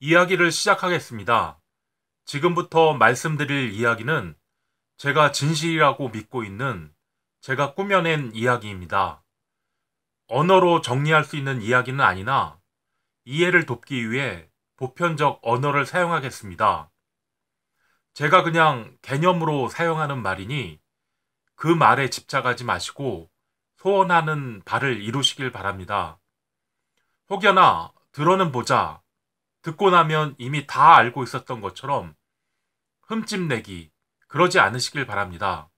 이야기를 시작하겠습니다. 지금부터 말씀드릴 이야기는 제가 진실이라고 믿고 있는 제가 꾸며낸 이야기입니다. 언어로 정리할 수 있는 이야기는 아니나 이해를 돕기 위해 보편적 언어를 사용하겠습니다. 제가 그냥 개념으로 사용하는 말이니 그 말에 집착하지 마시고 소원하는 바를 이루시길 바랍니다. 혹여나 들어는 보자, 듣고 나면 이미 다 알고 있었던 것처럼 흠집내기, 그러지 않으시길 바랍니다.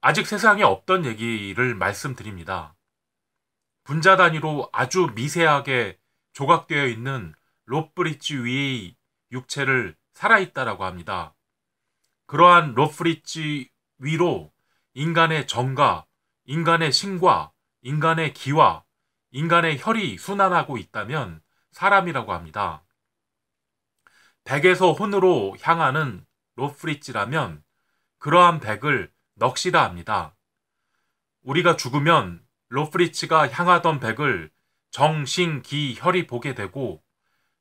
아직 세상에 없던 얘기를 말씀드립니다. 분자 단위로 아주 미세하게 조각되어 있는 롯브릿지 위의 육체를 살아있다라고 합니다. 그러한 롯브릿지 위로 인간의 정과, 인간의 신과, 인간의 기와, 인간의 혈이 순환하고 있다면 사람이라고 합니다. 백에서 혼으로 향하는 롯브릿지라면 그러한 백을 넋이라 합니다. 우리가 죽으면 롯브릿지가 향하던 백을 정, 신, 기, 혈이 보게 되고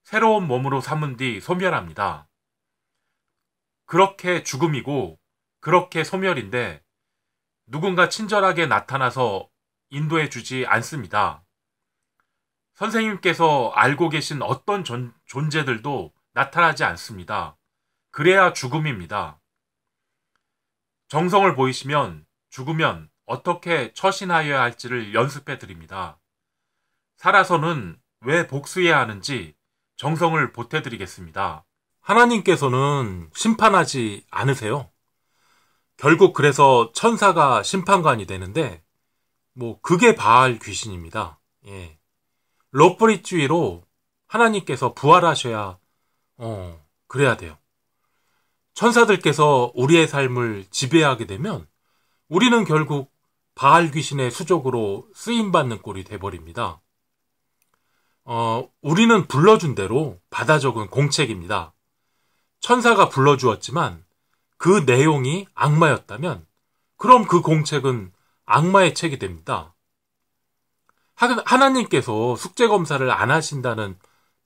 새로운 몸으로 삼은 뒤 소멸합니다. 그렇게 죽음이고 그렇게 소멸인데 누군가 친절하게 나타나서 인도해 주지 않습니다. 선생님께서 알고 계신 어떤 존재들도 나타나지 않습니다. 그래야 죽음입니다. 정성을 보이시면 죽으면 어떻게 처신하여야 할지를 연습해 드립니다. 살아서는 왜 복수해야 하는지 정성을 보태 드리겠습니다. 하나님께서는 심판하지 않으세요. 결국 그래서 천사가 심판관이 되는데 그게 바알 귀신입니다. 예. 롯브릿지로 하나님께서 부활하셔야 그래야 돼요. 천사들께서 우리의 삶을 지배하게 되면 우리는 결국 바알 귀신의 수족으로 쓰임받는 꼴이 돼버립니다. 우리는 불러준 대로 받아 적은 공책입니다. 천사가 불러주었지만 그 내용이 악마였다면 그럼 그 공책은 악마의 책이 됩니다. 하나님께서 숙제검사를 안 하신다는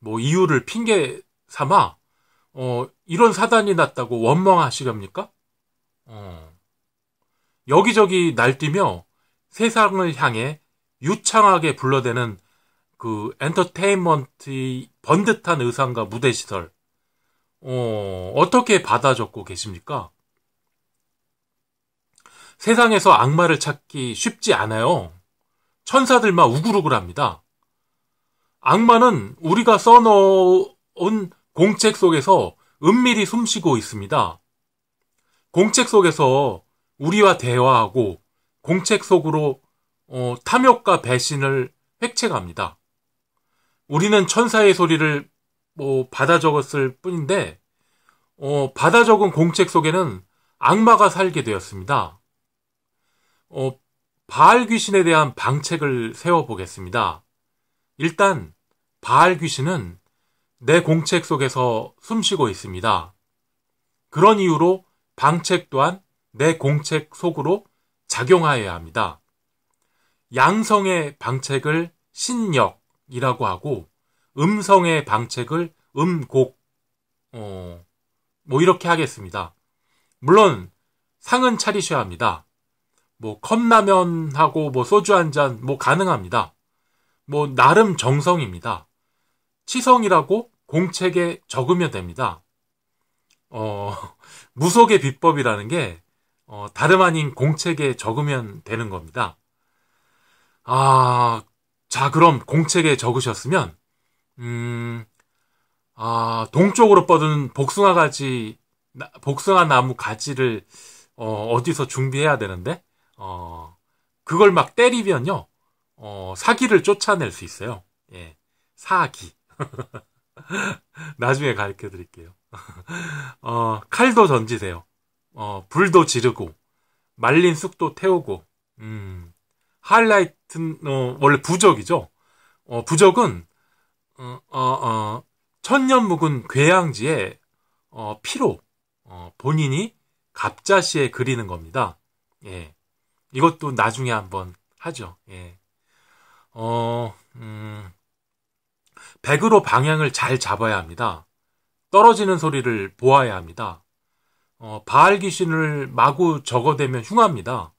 이유를 핑계 삼아 이런 사단이 났다고 원망하시렵니까? 여기저기 날뛰며 세상을 향해 유창하게 불러대는 그 엔터테인먼트의 번듯한 의상과 무대시설 어떻게 받아 적고 계십니까? 세상에서 악마를 찾기 쉽지 않아요. 천사들만 우글우글합니다. 악마는 우리가 써놓은 공책 속에서 은밀히 숨쉬고 있습니다. 공책 속에서 우리와 대화하고 공책 속으로 탐욕과 배신을 획책합니다. 우리는 천사의 소리를 받아 적었을 뿐인데 받아 적은 공책 속에는 악마가 살게 되었습니다. 바알 귀신에 대한 방책을 세워보겠습니다. 일단 바알 귀신은 내 공책 속에서 숨쉬고 있습니다. 그런 이유로 방책 또한 내 공책 속으로 작용하여야 합니다. 양성의 방책을 신역이라고 하고 음성의 방책을 음곡 이렇게 하겠습니다. 물론 상은 차리셔야 합니다. 컵라면하고 소주 한 잔 가능합니다. 나름 정성입니다. 치성이라고 공책에 적으면 됩니다. 무속의 비법이라는 게 다름 아닌 공책에 적으면 되는 겁니다. 자, 그럼 공책에 적으셨으면 동쪽으로 뻗은 복숭아 나무 가지를 어디서 준비해야 되는데 그걸 막 때리면요 사기를 쫓아낼 수 있어요. 예, 사기. 나중에 가르쳐 드릴게요. 칼도 던지세요. 불도 지르고 말린 쑥도 태우고 하이라이트는 원래 부적이죠. 부적은 천년 묵은 괴양지에 피로 본인이 갑자시에 그리는 겁니다. 예, 이것도 나중에 한번 하죠. 예. 백으로 방향을 잘 잡아야 합니다. 떨어지는 소리를 보아야 합니다. 바알 귀신을 마구 적어대면 흉합니다.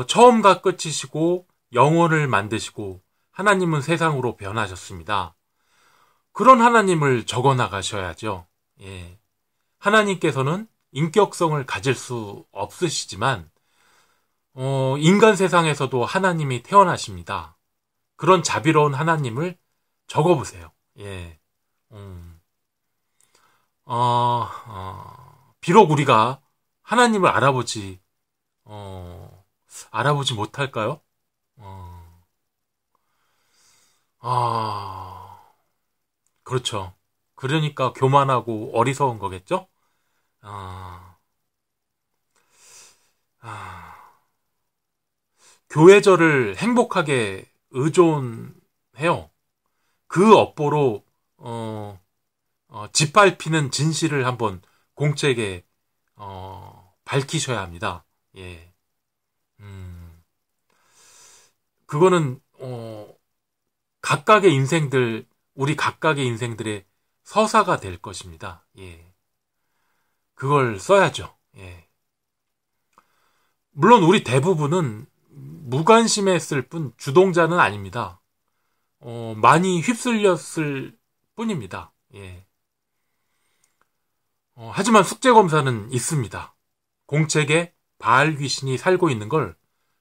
처음과 끝이시고 영혼을 만드시고 하나님은 세상으로 변하셨습니다. 그런 하나님을 적어나가셔야죠. 예. 하나님께서는 인격성을 가질 수 없으시지만 인간 세상에서도 하나님이 태어나십니다. 그런 자비로운 하나님을 적어보세요. 예. 비록 우리가 하나님을 알아보지 못할까요? 그렇죠. 그러니까 교만하고 어리석은 거겠죠? 교회절을 행복하게 의존해요. 그 업보로 짓밟히는 진실을 한번 공책에 밝히셔야 합니다. 예. 그거는 우리 각각의 인생들의 서사가 될 것입니다. 예. 그걸 써야죠. 예. 물론 우리 대부분은 무관심했을 뿐 주동자는 아닙니다. 많이 휩쓸렸을 뿐입니다. 예. 하지만 숙제검사는 있습니다. 공책에 바알 귀신이 살고 있는 걸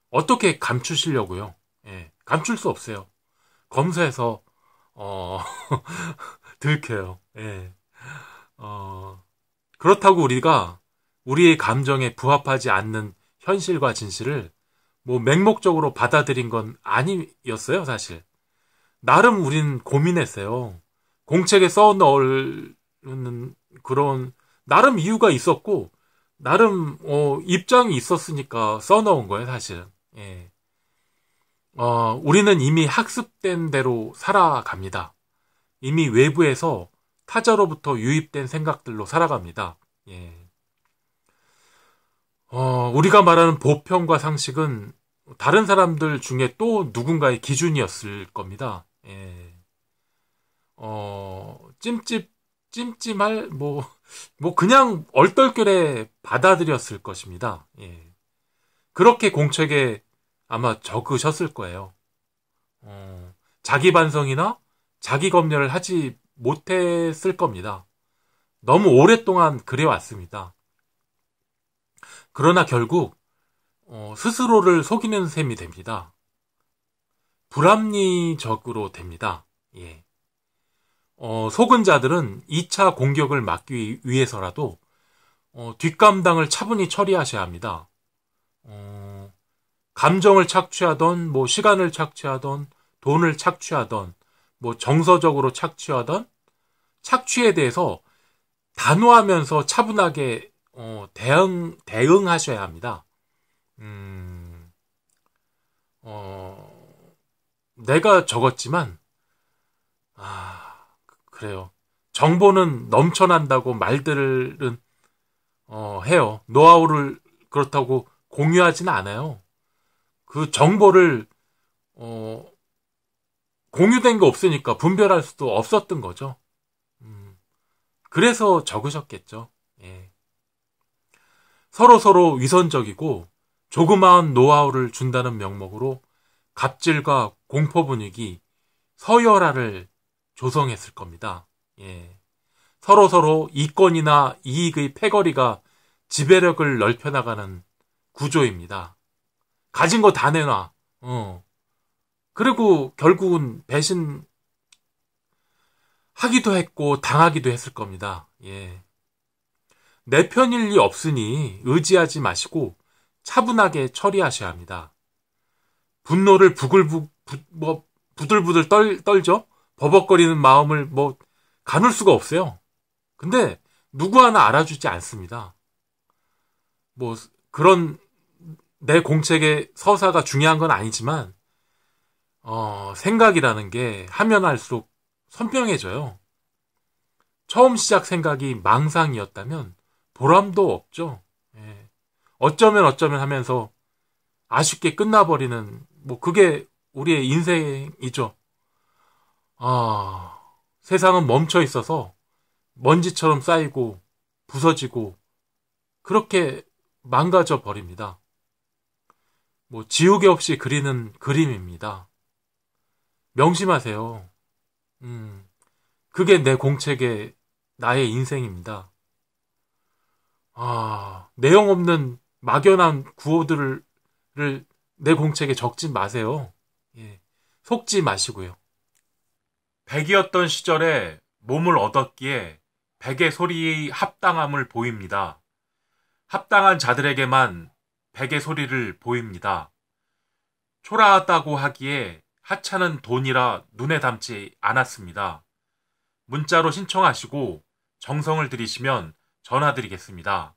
어떻게 감추시려고요? 예. 감출 수 없어요. 검사에서 들켜요. 예. 그렇다고 우리가 우리의 감정에 부합하지 않는 현실과 진실을 맹목적으로 받아들인 건 아니었어요, 사실. 나름 우린 고민했어요. 공책에 써 넣는 그런 나름 이유가 있었고 나름 입장이 있었으니까 써 넣은 거예요, 사실은. 예. 우리는 이미 학습된 대로 살아갑니다. 이미 외부에서 타자로부터 유입된 생각들로 살아갑니다. 예. 우리가 말하는 보편과 상식은 다른 사람들 중에 또 누군가의 기준이었을 겁니다. 예. 찜찜할, 그냥 얼떨결에 받아들였을 것입니다. 예. 그렇게 공책에 아마 적으셨을 거예요. 자기 반성이나 자기 검열을 하지 못했을 겁니다. 너무 오랫동안 그래왔습니다. 그러나 결국 스스로를 속이는 셈이 됩니다. 불합리적으로 됩니다. 예. 속은 자들은 2차 공격을 막기 위해서라도 뒷감당을 차분히 처리하셔야 합니다. 감정을 착취하던 시간을 착취하던 돈을 착취하던 정서적으로 착취하던 착취에 대해서 단호하면서 차분하게 대응하셔야 합니다. 내가 적었지만 그래요. 정보는 넘쳐난다고 말들은 해요. 노하우를 그렇다고 공유하지는 않아요. 그 정보를 공유된 게 없으니까 분별할 수도 없었던 거죠. 그래서 적으셨겠죠. 예. 서로 위선적이고 조그마한 노하우를 준다는 명목으로 갑질과 공포 분위기, 서열화를 조성했을 겁니다. 예. 서로 이권이나 이익의 패거리가 지배력을 넓혀나가는 구조입니다. 가진 거 다 내놔. 그리고 결국은 배신하기도 했고 당하기도 했을 겁니다. 예. 내 편일 리 없으니 의지하지 마시고 차분하게 처리하셔야 합니다. 분노를 부들부들 떨죠? 버벅거리는 마음을 가눌 수가 없어요. 근데 누구 하나 알아주지 않습니다. 그런 내 공책의 서사가 중요한 건 아니지만 생각이라는 게 하면 할수록 선명해져요. 처음 시작 생각이 망상이었다면 보람도 없죠. 예. 어쩌면 하면서 아쉽게 끝나버리는 그게 우리의 인생이죠. 세상은 멈춰 있어서 먼지처럼 쌓이고 부서지고 그렇게 망가져 버립니다. 지우개 없이 그리는 그림입니다. 명심하세요. 그게 내 공책의 나의 인생입니다. 내용 없는 막연한 구호들을 내 공책에 적지 마세요. 예, 속지 마시고요. 백이었던 시절에 몸을 얻었기에 백의 소리의 합당함을 보입니다. 합당한 자들에게만 백의 소리를 보입니다. 초라하다고 하기에 하찮은 돈이라 눈에 담지 않았습니다. 문자로 신청하시고 정성을 들이시면 전화드리겠습니다.